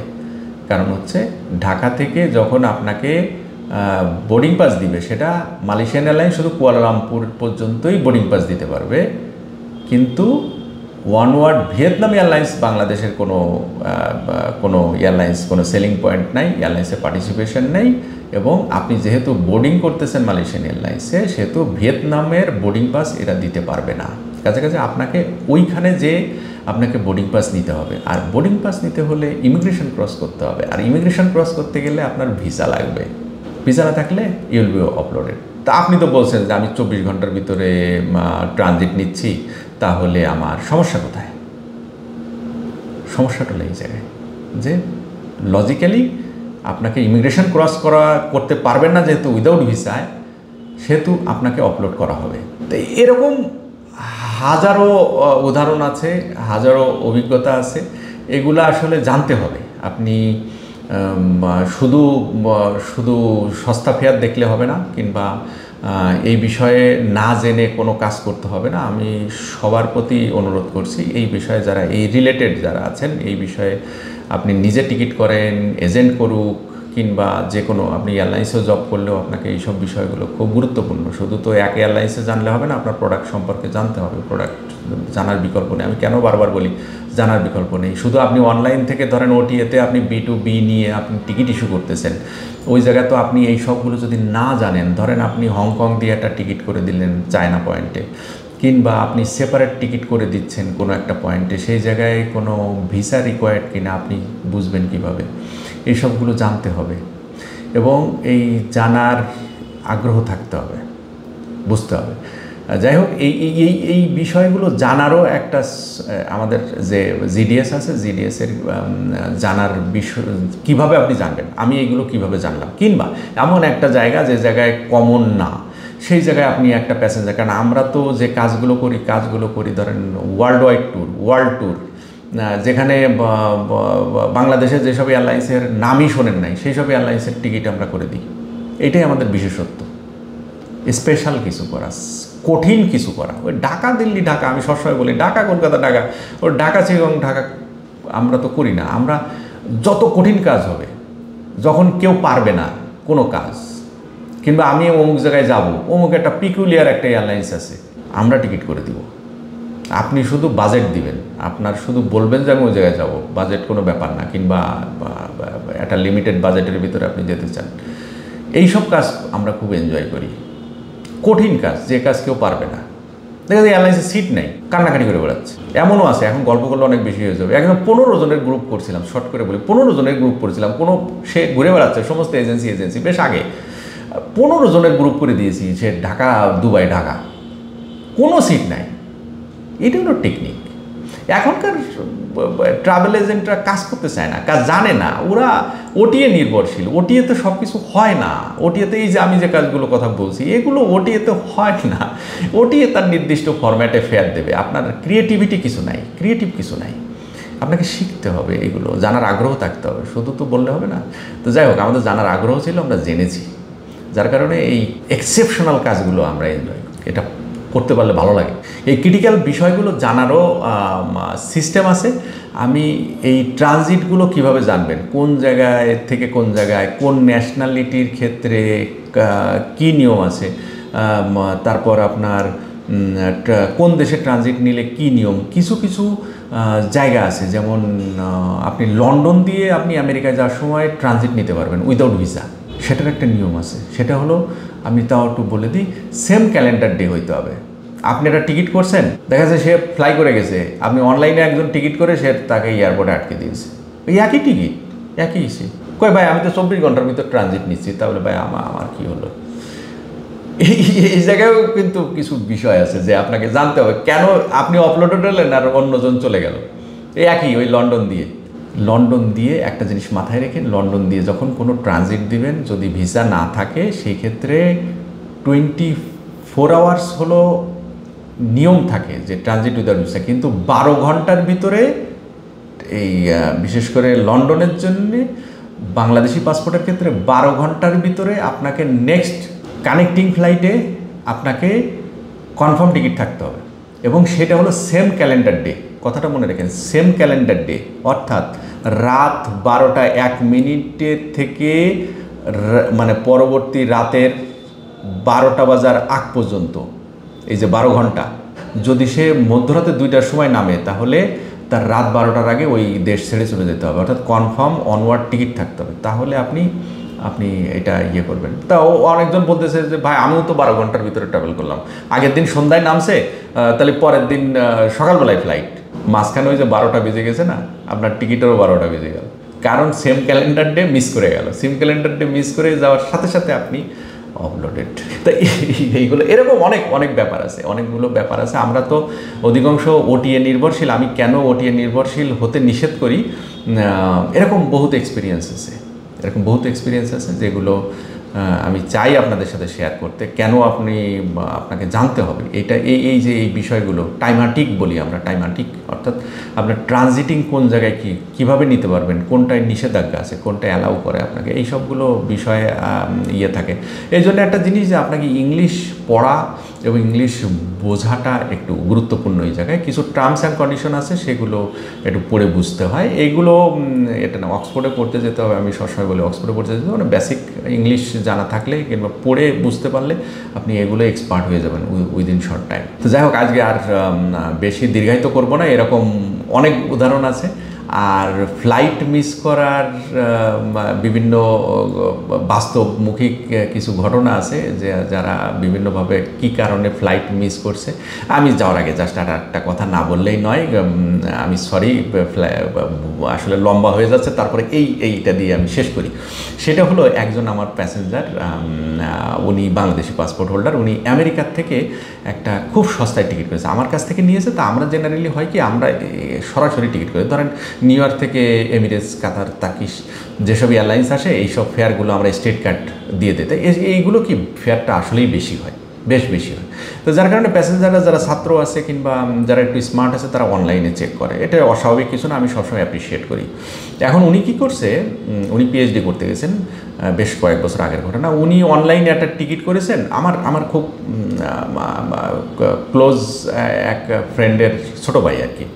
Speaker 1: কারণ হচ্ছে ঢাকা থেকে যখন আপনাকে বোর্ডিং পাস দিবে, সেটা মালয়েশিয়ান এয়ারলাইন্স শুধু কুয়ালালামপুর পর্যন্তই বোর্ডিং পাস দিতে পারবে, কিন্তু ওয়ানওয়ার্ড ভিয়েতনাম এয়ারলাইন্স বাংলাদেশের কোনো এয়ারলাইন্স, কোনো সেলিং পয়েন্ট নাই, এয়ারলাইন্সে পার্টিসিপেশন নেই, এবং আপনি যেহেতু বোর্ডিং করতেছেন মালয়েশিয়ান এয়ারলাইন্সে, সেহেতু ভিয়েতনামের বোর্ডিং পাস এরা দিতে পারবে না। কাছাকাছি আপনাকে ওইখানে যে আপনাকে বোর্ডিং পাস নিতে হবে, আর বোর্ডিং পাস নিতে হলে ইমিগ্রেশন ক্রস করতে হবে, আর ইমিগ্রেশন ক্রস করতে গেলে আপনার ভিসা লাগবে। ভিসা না থাকলে ইউল বি আপলোডেড। তা আপনি তো বলছেন যে আমি 24 ঘন্টার ভিতরে ট্রানজিট নিচ্ছি, তাহলে আমার সমস্যা কোথায়? সমস্যাটা হলো এই জায়গায় যে লজিক্যালি আপনাকে ইমিগ্রেশন ক্রস করতে পারবেন না, যেহেতু উইদাউট ভিসায়, সেহেতু আপনাকে আপলোড করা হবে। তো এরকম হাজারো উদাহরণ আছে, হাজারো অভিজ্ঞতা আছে, এগুলো আসলে জানতে হবে। আপনি শুধু শুধু সস্তা ফেয়ার দেখলে হবে না, কিংবা এই বিষয়ে না জেনে কোনো কাজ করতে হবে না। আমি সবার প্রতি অনুরোধ করছি, এই বিষয়ে যারা এই রিলেটেড যারা আছেন, এই বিষয়ে আপনি নিজে টিকিট করেন, এজেন্ট করুক, কিংবা যে কোনো আপনি এয়ারলাইন্সেও জব করলেও আপনাকে এইসব বিষয়গুলো খুব গুরুত্বপূর্ণ। শুধু তো এক এয়ারলাইন্সে জানলে হবে না, আপনার প্রোডাক্ট সম্পর্কে জানতে হবে। প্রোডাক্ট জানার বিকল্প নেই। আমি কেন বারবার বলি জানার বিকল্প নেই। শুধু আপনি অনলাইন থেকে ধরেন ওটিএতে আপনি B2B নিয়ে আপনি টিকিট ইস্যু করতেছেন, ওই জায়গায় তো আপনি এই সবগুলো যদি না জানেন, ধরেন আপনি হংকং দিয়ে একটা টিকিট করে দিলেন চায়না পয়েন্টে, কিংবা আপনি সেপারেট টিকিট করে দিচ্ছেন কোনো একটা পয়েন্টে, সেই জায়গায় কোনো ভিসা রিকোয়ার্ড কিনা আপনি বুঝবেন কিভাবে? এই সবগুলো জানতে হবে, এবং এই জানার আগ্রহ থাকতে হবে, বুঝতে হবে। যাই হোক, এই বিষয়গুলো জানারও একটা আমাদের যে জিডিএস আছে, জিডিএসের জানার বিষয় কীভাবে আপনি জানবেন, আমি এইগুলো কিভাবে জানলাম, কিংবা এমন একটা জায়গা যে জায়গায় কমন না, সেই জায়গায় আপনি একটা প্যাসেঞ্জার, কারণ আমরা তো যে কাজগুলো করি ধরেন ওয়ার্ল্ড ট্যুর, যেখানে বাংলাদেশের যেসব এয়ারলাইন্সের নামই শোনেন নাই, সেই সব এয়ারলাইন্সের টিকিট আমরা করে দিই। এটাই আমাদের বিশেষত্ব। স্পেশাল কিছু করা, কঠিন কিছু করা, ওই ঢাকা দিল্লি ঢাকা, আমি সবসময় বলি ঢাকা কলকাতা ঢাকা, ওই ঢাকা চিরং ঢাকা আমরা তো করি না। আমরা যত কঠিন কাজ হবে, যখন কেউ পারবে না কোনো কাজ, কিংবা আমি অমুক জায়গায় যাব, অমুক একটা পিকুলিয়ার একটা এয়ারলাইন্স আছে, আমরা টিকিট করে দিব। আপনি শুধু বাজেট দিবেন, আপনার শুধু বলবেন যে আমি ওই জায়গায় যাব, বাজেট কোনো ব্যাপার না, কিংবা একটা লিমিটেড বাজেটের ভিতরে আপনি যেতে চান। এইসব কাজ আমরা খুব এনজয় করি। কঠিন কাজ, যে কাজ কেউ পারবে না, দেখা যায় এয়ারলাইন্সের সিট নেই, কান্নাকাটি করে বেড়াচ্ছে, এমনও আছে। এখন গল্প করলে অনেক বেশি হয়ে যাবে। একদম 15 জনের গ্রুপ করছিলাম, শর্ট করে বলি 15 জনের গ্রুপ করেছিলাম। সে ঘুরে বেড়াচ্ছে সমস্ত এজেন্সি বেশ আগে 15 জনের গ্রুপ করে দিয়েছি, সে ঢাকা দুবাই ঢাকা, কোনো সিট নাই। এটা হলো টেকনিক। এখনকার ট্রাভেল এজেন্টরা কাজ করতে চায় না, কাজ জানে না, ওরা ওটিএ নির্ভরশীল। ওটিএতে সব কিছু হয় না। ওটিএতে এই যে আমি যে কাজগুলো কথা বলছি, এগুলো ওটিএতে হয় না। ওটিএ তার নির্দিষ্ট ফরম্যাটে ফেয়ার দেবে, আপনার ক্রিয়েটিভ কিছু নাই। আপনাকে শিখতে হবে, এগুলো জানার আগ্রহ থাকতে হবে, শুধু তো বললে হবে না। তো যাই হোক, আমাদের জানার আগ্রহ ছিল, আমরা জেনেছি, যার কারণে এই এক্সেপশনাল কাজগুলো আমরা এনজয় করি। এটা করতে পারলে ভালো লাগে। এই ক্রিটিক্যাল বিষয়গুলো জানারও সিস্টেম আছে। আমি এই ট্রানজিটগুলো কিভাবে জানবেন, কোন জায়গায় থেকে কোন জায়গায়, কোন ন্যাশনালিটির ক্ষেত্রে কী নিয়ম আছে, তারপর আপনার কোন দেশে ট্রানজিট নিলে কী নিয়ম, কিছু জায়গা আছে, যেমন আপনি লন্ডন দিয়ে আপনি আমেরিকায় যাওয়ার সময় ট্রানজিট নিতে পারবেন উইদাউট ভিসা। সেটার একটা নিয়ম আছে, সেটা হলো, আমি তাও একটু বলে দিই, সেম ক্যালেন্ডার ডে হইতে হবে। আপনি একটা টিকিট করছেন, দেখা যাচ্ছে সে ফ্লাই করে গেছে, আপনি অনলাইনে একজন টিকিট করে সে তাকে এয়ারপোর্টে আটকে দিয়েছে, ওই একই টিকিট, একই ইসে, কই ভাই আমি তো 24 ঘন্টার ভিতর ট্রানজিট নিচ্ছি, তাহলে ভাই আমার কী হলো? এই জায়গায়ও কিন্তু কিছু বিষয় আছে যে আপনাকে জানতে হবে, কেন আপনি আপলোডেড হলেন আর অন্যজন চলে গেল। এই একই ওই লন্ডন দিয়ে একটা জিনিস মাথায় রেখেন, লন্ডন দিয়ে যখন কোনো ট্রানজিট দিবেন, যদি ভিসা না থাকে সেই ক্ষেত্রে 24 আওয়ার্স হলো নিয়ম থাকে যে ট্রানজিট উইদাউট ভিসা, কিন্তু 12 ঘন্টার ভিতরে এই বিশেষ করে লন্ডনের জন্যে বাংলাদেশি পাসপোর্টের ক্ষেত্রে 12 ঘন্টার ভিতরে আপনাকে নেক্সট কানেক্টিং ফ্লাইটে আপনাকে কনফার্ম টিকিট থাকতে হবে, এবং সেটা হলো সেম ক্যালেন্ডার ডে। কথাটা মনে রাখেন, সেম ক্যালেন্ডার ডে, অর্থাৎ রাত 12:01 থেকে মানে পরবর্তী রাতের 12টা বাজার আগ পর্যন্ত, এই যে 12 ঘন্টা, যদি সে মধ্যরাতে 2টার সময় নামে তাহলে তার রাত 12টার আগে ওই দেশ ছেড়ে চলে যেতে হবে, অর্থাৎ কনফার্ম অনওয়ার্ড টিকিট থাকতে হবে, তাহলে আপনি এটা করবেন। তাও অনেকজন বলতেছে যে ভাই আমিও তো 12 ঘন্টার ভিতরে ট্রাভেল করলাম, আগের দিন সন্ধ্যায় নামছে, তাহলে পরের দিন সকালবেলায় ফ্লাইট, মাঝখানে ওই যে 12টা বেজে গেছে না, আপনার টিকিটেরও 12টা বেজে গেল, কারণ সেম ক্যালেন্ডার ডে মিস করে গেল। সেম ক্যালেন্ডার ডে মিস করে যাওয়ার সাথে সাথে আপনি অপলোডেড। তো এইগুলো এরকম অনেক ব্যাপার আছে, অনেকগুলো ব্যাপার আছে। আমরা তো অধিকাংশ ওটিএ নির্ভরশীল। আমি কেন ওটিএ নির্ভরশীল হতে নিষেধ করি, এরকম বহুত এক্সপিরিয়েন্স আছে যেগুলো আমি চাই আপনাদের সাথে শেয়ার করতে। কেন আপনাকে জানতে হবে এটা, এই যে এই বিষয়গুলো টাইমাটিক বলি আমরা, টাইমাটিক অর্থাৎ আপনার ট্রানজিটিং কোন জায়গায় কীভাবে নিতে পারবেন, কোনটায় নিষেধাজ্ঞা আছে, কোনটা অ্যালাউ করে আপনাকে, এই সবগুলো বিষয়ে থাকে। এই জন্য একটা জিনিস যে আপনাকে ইংলিশ পড়া এবং ইংলিশ বোঝাটা একটু গুরুত্বপূর্ণ। এই জায়গায় কিছু টার্মস অ্যান্ড কন্ডিশন আছে, সেগুলো একটু পড়ে বুঝতে হয়। এইগুলো এটা না অক্সফোর্ডে পড়তে যেতে হবে, আমি সবসময় বলি অক্সফোর্ডে পড়তে যেতে হবে, মানে বেসিক ইংলিশ জানা থাকলে কিংবা পড়ে বুঝতে পারলে আপনি এগুলো এক্সপার্ট হয়ে যাবেন উইদিন শর্ট টাইম। তো যাই হোক, আজকে আর বেশি দীর্ঘায়িত করব না, এরকম অনেক উদাহরণ আছে। আর ফ্লাইট মিস করার বিভিন্ন বাস্তবমুখী কিছু ঘটনা আছে, যে যারা বিভিন্নভাবে কি কারণে ফ্লাইট মিস করছে। আমি যাওয়ার আগে জাস্ট একটা কথা না বললেই নয়, আমি সরি, আসলে লম্বা হয়ে যাচ্ছে, তারপরে এইটা দিয়ে আমি শেষ করি। সেটা হলো একজন আমার প্যাসেঞ্জার, উনি বাংলাদেশি পাসপোর্ট হোল্ডার, উনি আমেরিকার থেকে একটা খুব সস্তায় টিকিট করেছে, আমার কাছ থেকে নিয়েছে। তা আমরা জেনারেলি হয় কি, আমরা সরাসরি টিকিট করি, ধরেন নিউ ইয়র্ক থেকে এমিরেটস, কাতার, তার্কিশ যেসব এয়ারলাইন্স আসে, এইসব ফেয়ারগুলো আমরা স্টেট কার্ড দিয়ে দিতে, এইগুলো কি ফেয়ারটা আসলেই বেশি হয়, বেশ বেশি হয়। তো যার কারণে প্যাসেঞ্জাররা যারা ছাত্র আছে কিংবা যারা একটু স্মার্ট আছে তারা অনলাইনে চেক করে, এটা অস্বাভাবিক কিছু না, আমি সবসময় অ্যাপ্রিসিয়েট করি। এখন উনি কী করছে, উনি পিএইচডি করতে গেছেন, বেশ কয়েক বছর আগের ঘটনা। উনি অনলাইনে একটা টিকিট করেছেন, আমার খুব ক্লোজ এক ফ্রেন্ডের ছোটো ভাই আর কি।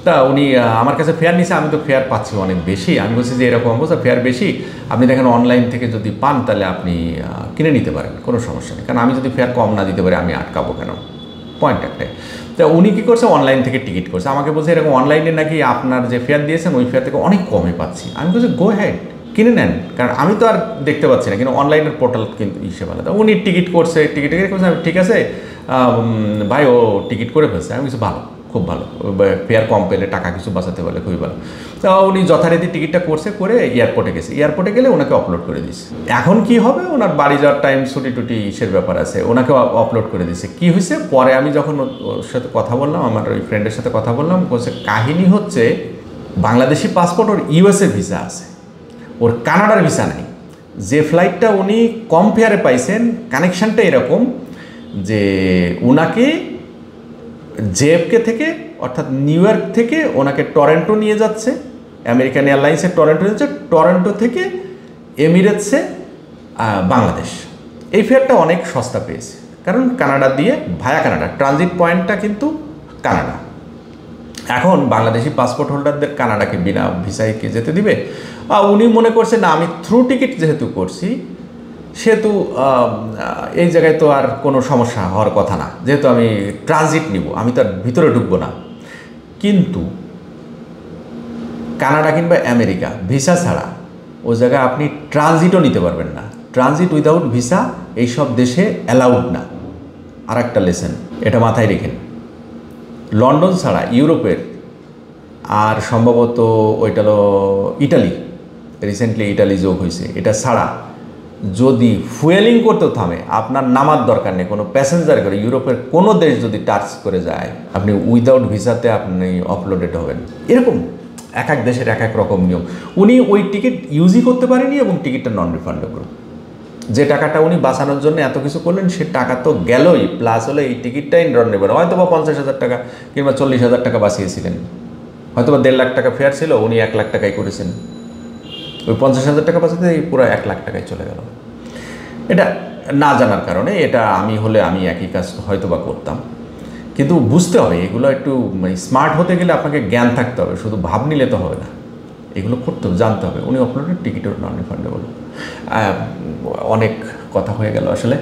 Speaker 1: তা উনি আমার কাছে ফেয়ার নিছে, আমি তো ফেয়ার পাচ্ছি অনেক বেশি। আমি বলছি যে এরকম অবস্থা, ফেয়ার বেশি, আপনি দেখেন অনলাইন থেকে যদি পান তাহলে আপনি কিনে নিতে পারেন, কোনো সমস্যা নেই, কারণ আমি যদি ফেয়ার কম না দিতে পারি আমি আটকাবো কেন, পয়েন্ট একটাই। তা উনি কী করছে, অনলাইন থেকে টিকিট করছে, আমাকে বলছে এরকম অনলাইনে নাকি আপনার যে ফেয়ার দিয়েছেন ওই ফেয়ার থেকে অনেক কমে পাচ্ছি। আমি বলছি গো হ্যাড, কিনে নেন, কারণ আমি তো আর দেখতে পাচ্ছি না, কিন্তু অনলাইনের পোর্টাল কিন্তু হিসেবে আলাদা। উনি টিকিট করছে, টিকিট করছে, ঠিক আছে ভাই, ও টিকিট করে ফেলছে। আমি কিছু ভালো, খুব ভালো, ফেয়ার কম পেলে টাকা কিছু বাঁচাতে পারলে খুবই ভালো। তো উনি যথারীতি টিকিটটা করে এয়ারপোর্টে গেছে, এয়ারপোর্টে গেলে ওনাকে আপলোড করে দিয়েছে। এখন কি হবে, ওনার বাড়ি যাওয়ার টাইম, ছুটি ইসের ব্যাপার আছে, ওনাকে আপলোড করে দিয়েছে। কি হয়েছে, পরে আমি যখন ওর সাথে কথা বললাম, আমার ওই ফ্রেন্ডের সাথে কথা বললাম, বলছে কাহিনী হচ্ছে বাংলাদেশি পাসপোর্ট, ওর ইউএসএ ভিসা আছে, ওর কানাডার ভিসা নাই। যে ফ্লাইটটা উনি কম ফেয়ারে পাইছেন, কানেকশানটা এরকম যে ওনাকে জেএফকে থেকে অর্থাৎ নিউ ইয়র্ক থেকে ওনাকে টরন্টো নিয়ে যাচ্ছে, আমেরিকান এয়ারলাইন্সের টরন্টো যাচ্ছে, টরন্টো থেকে এমিরেটসে বাংলাদেশ। এই ফেয়ারটা অনেক সস্তা পেয়েছে, কারণ কানাডা দিয়ে ভায়া কানাডা, ট্রানজিট পয়েন্টটা কিন্তু কানাডা। এখন বাংলাদেশি পাসপোর্ট হোল্ডারদের কানাডাকে বিনা ভিসায় কে যেতে দিবে? উনি মনে করছে না, আমি থ্রু টিকিট যেহেতু করছি সেহেতু এই জায়গায় তো আর কোনো সমস্যা হওয়ার কথা না, যেহেতু আমি ট্রানজিট নিব, আমি তো আর ভিতরে ঢুকবো না। কিন্তু কানাডা কিংবা আমেরিকা ভিসা ছাড়া ও জায়গায় আপনি ট্রানজিটও নিতে পারবেন না। ট্রানজিট উইদাউট ভিসা এইসব দেশে অ্যালাউড না। আর একটা লেসেন, এটা মাথায় রেখেন, লন্ডন ছাড়া ইউরোপের আর সম্ভবত ওইটা হলো ইটালি, রিসেন্টলি ইটালি যোগ হয়েছে, এটা ছাড়া যদি ফুয়েলিং করতে থামে, আপনার নামার দরকার নেই, কোনো প্যাসেঞ্জার করে ইউরোপের কোনো দেশ যদি টাচ করে যায়, আপনি উইদাউট ভিসাতে আপনি অপলোডেড হবেন। এরকম এক এক দেশের এক এক রকম নিয়ম। উনি ওই টিকিট ইউজই করতে পারেনি এবং টিকিটটা নন রিফান্ডেবল। যে টাকাটা উনি বাঁচানোর জন্য এত কিছু করলেন, সে টাকা তো গেলই, প্লাস হলে এই টিকিটটাই নন রিফান্ডেবল। হয়তো বা 50,000 টাকা কিংবা 40,000 টাকা বাঁচিয়েছিলেন, হয়তো বা 1.5 লাখ টাকা ফেয়ার ছিল, উনি 1 লাখ টাকাই করেছেন। ওই 50,000 টাকা বাঁচাতে এই পুরো 1 লাখ টাকায় চলে গেল। এটা না জানার কারণে, এটা আমি হলে আমি একই কাজ হয়তো বা করতাম। কিন্তু বুঝতে হবে এগুলো একটু স্মার্ট হতে গেলে আপনাকে জ্ঞান থাকতে হবে, শুধু ভাব নিলে তো হবে না, এগুলো করতে হবে, জানতে হবে। উনি অপলোডেড টিকিটও নন রিফান্ডেবল। অনেক কথা হয়ে গেল। আসলে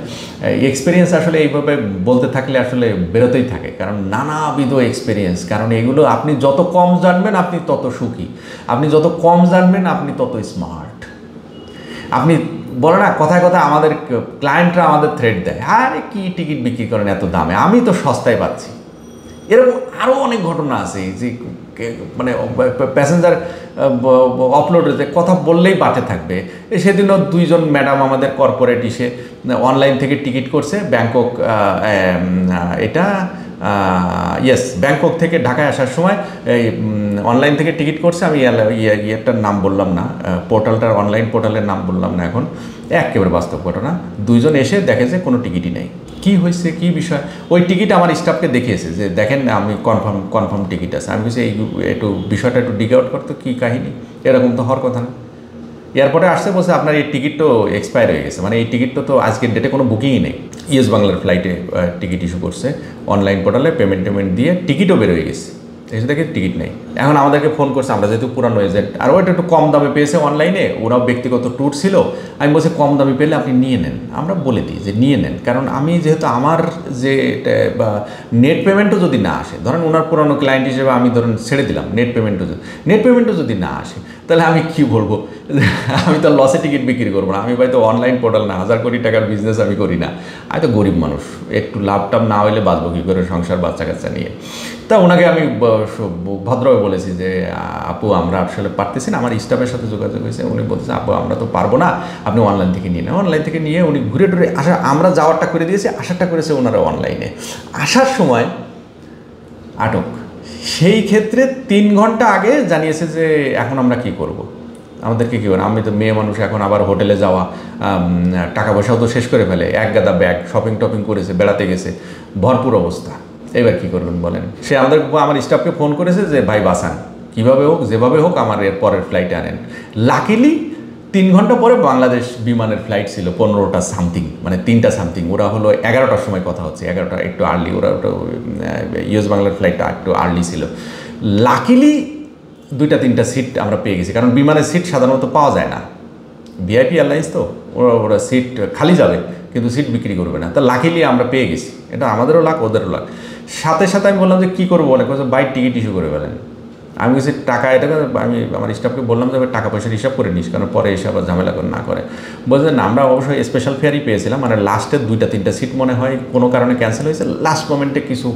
Speaker 1: এক্সপিরিয়েন্স আসলে এইভাবে বলতে থাকলে আসলে বেরোতেই থাকে, কারণ নানাবিধ এক্সপিরিয়েন্স। কারণ এগুলো আপনি যত কম জানবেন আপনি তত সুখী, আপনি যত কম জানবেন আপনি তত স্মার্ট। আপনি বলে না কথায় কথায় আমাদের ক্লায়েন্টরা আমাদের থ্রেট দেয়, আরে কি টিকিট বিক্রি করেন এত দামে, আমি তো সস্তায় পাচ্ছি। এরকম আরও অনেক ঘটনা আছে যে মানে প্যাসেঞ্জার অপলোডে কথা বললেই বাটে থাকবে। সেদিনও 2জন ম্যাডাম আমাদের কর্পোরেট এসে অনলাইন থেকে টিকিট করছে ব্যাংকক, এটা ব্যাংকক থেকে ঢাকায় আসার সময় এই অনলাইন থেকে টিকিট করছে। আমি ইয়েটার নাম বললাম না, পোর্টালটার অনলাইন পোর্টালের নাম বললাম না এখন, একেবারে বাস্তব ঘটনা। 2জন এসে দেখে যে কোনো টিকিটই নেই। কী হয়েছে, কী বিষয়? ওই টিকিট আমার স্টাফকে দেখিয়েছে যে দেখেন আমি কনফার্ম টিকিট আছে। আমি বলছি এই একটু বিষয়টা একটু ডিগ আউট করতো, কী কাহিনী, এরকম তো হওয়ার কথা না। এয়ারপোর্টে আসছে বলছে আপনার এই টিকিট তো এক্সপায়ার হয়ে গেছে, মানে এই টিকিটটা তো আজকের ডেটে কোনো বুকিংই নেই। ইয়েস বাংলার ফ্লাইটে টিকিট ইস্যু করছে অনলাইন পোর্টালে, পেমেন্ট দিয়ে টিকিটও বের হয়ে গেছে, এসে দেখে টিকিট নেই। এখন আমাদেরকে ফোন করছে, আমরা যেহেতু পুরানো এজেন্ট, আর ওইটা একটু কম দামে পেয়েছে অনলাইনে, ওরাও ব্যক্তিগত ট্যুর ছিল। আমি বলছি কম দামে পেলে আপনি নিয়ে নেন, আমরা বলে দিই যে নিয়ে নেন, কারণ আমি যেহেতু আমার যে নেট পেমেন্টও যদি না আসে, ধরেন ওনার পুরানো ক্লায়েন্ট হিসেবে আমি ধরেন ছেড়ে দিলাম, নেট পেমেন্টও যদি না আসে, তাহলে আমি কি বলবো, আমি তো লসে টিকিট বিক্রি করবো না। আমি ভাই তো অনলাইন পোর্টাল না, 1000 কোটি টাকার বিজনেস আমি করি না, আমি তো গরিব মানুষ, একটু লাভ টাভ না হইলে বাঁচবো কী করে সংসার বাচ্চা কাচ্চা নিয়ে। তা ওনাকে আমি ভদ্রভাবে বলেছি যে আপু আমরা আসলে পারতেছি না, আমার স্টাফের সাথে যোগাযোগ হয়েছে, উনি বলতেছে আপু আমরা তো পারবো না, আপনি অনলাইন থেকে নিয়ে নেন। অনলাইন থেকে নিয়ে উনি ঘুরে টুরে আসা, আমরা যাওয়ারটা করে দিয়েছি, আসারটা করেছে ওনারা অনলাইনে। আসার সময় আটক, সেই ক্ষেত্রে 3 ঘন্টা আগে জানিয়েছে যে এখন আমরা কি করব, আমাদেরকে কী করবো, আমি তো মেয়ে মানুষ, এখন আবার হোটেলে যাওয়া, টাকা পয়সাও তো শেষ করে ফেলে, এক গাদা ব্যাগ, শপিং টপিং করেছে, বেড়াতে গেছে, ভরপুর অবস্থা, এবার কী করবেন বলেন। সে আমার স্টাফকে ফোন করেছে যে ভাই বাসান, কীভাবে হোক যেভাবে হোক আমার এর পরের ফ্লাইটে আনেন। লাকিলি 3 ঘন্টা পরে বাংলাদেশ বিমানের ফ্লাইট ছিল 15টা সামথিং, মানে 3টা সামথিং, ওরা হলো 11টার সময় কথা হচ্ছে, 11টা একটু আর্লি, ওরা ওটা ইউএস বাংলার ফ্লাইটটা একটু আর্লি ছিল। লাকিলি 2-3টা সিট আমরা পেয়ে গেছি, কারণ বিমানের সিট সাধারণত পাওয়া যায় না, ভিআইপি এয়ারলাইন্স তো, ওরা সিট খালি যাবে কিন্তু সিট বিক্রি করবে না। তা লাকিলি আমরা পেয়ে গেছি, এটা আমাদেরও লাক ওদেরও লাক। সাথে সাথে আমি বললাম যে কী করবো, অনেক কথা বাই টিকিট ইস্যু করে ফেলেন। আমি বলছি টাকা, এটা আমি আমার স্টাফকে বললাম যে টাকা পয়সার হিসাব করে নিস, কারণ পরে এসে আবার ঝামেলা করে না করে। বলছেন না আমরা অবশ্যই স্পেশাল ফেয়ারই পেয়েছিলাম, মানে লাস্টের 2-3টা সিট মনে হয় কোনো কারণে ক্যান্সেল হয়েছে, লাস্ট মোমেন্টে কিছু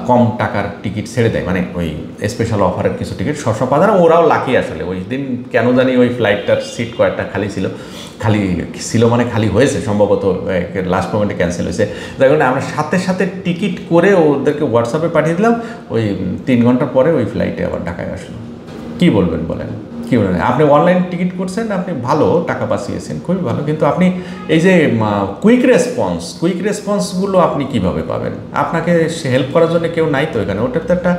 Speaker 1: কম টাকার টিকিট ছেড়ে দেয়, মানে ওই স্পেশাল অফারের কিছু টিকিট সবসময় পাওয়া যায় না। ওরাও লাকি আসলে, ওই দিন কেন জানি ওই ফ্লাইটটার সিট কয়েকটা খালি ছিল মানে খালি হয়েছে সম্ভবত, লাস্ট মোমেন্টে ক্যান্সেল হয়েছে। যার কারণে আমরা সাথে সাথে টিকিট করে ওদেরকে হোয়াটসঅ্যাপে পাঠিয়ে দিলাম, ওই 3 ঘন্টা পরে ওই ফ্লাইটে আবার ঢাকায় আসলো। কী বলবেন বলেন, কী বলেন? আপনি অনলাইন টিকিট করছেন, আপনি ভালো টাকা বাঁচিয়েছেন, খুবই ভালো, কিন্তু আপনি এই যে কুইক রেসপন্সগুলো আপনি কিভাবে পাবেন? আপনাকে হেল্প করার জন্য কেউ নাই তো এখানে, ওটার তো একটা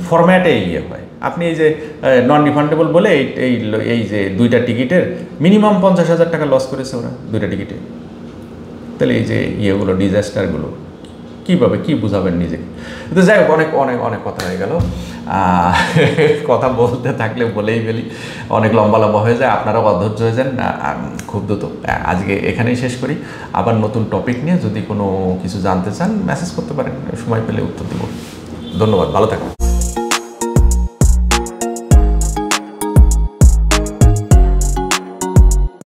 Speaker 1: ফরম্যাটে ইয়ে হয়। আপনি এই যে নন রিফান্ডেবল বলে এই যে 2টা টিকিটের মিনিমাম 50,000 টাকা লস করেছে ওরা 2টা টিকিটে, তাহলে এই যে ইয়েগুলো, ডিজাস্টারগুলো কীভাবে কী বুঝাবেন নিজেকে? তো যাই হোক, অনেক কথা হয়ে গেল। কথা বলতে থাকলে বলেই ফেলি, অনেক লম্বা হয়ে যায়, আপনারাও অধৈর্য হয়ে যান। খুব দ্রুত আজকে এখানেই শেষ করি, আবার নতুন টপিক নিয়ে যদি কোনো কিছু জানতে চান মেসেজ করতে পারেন, সময় পেলে উত্তর দেব। ধন্যবাদ, ভালো থাকুন।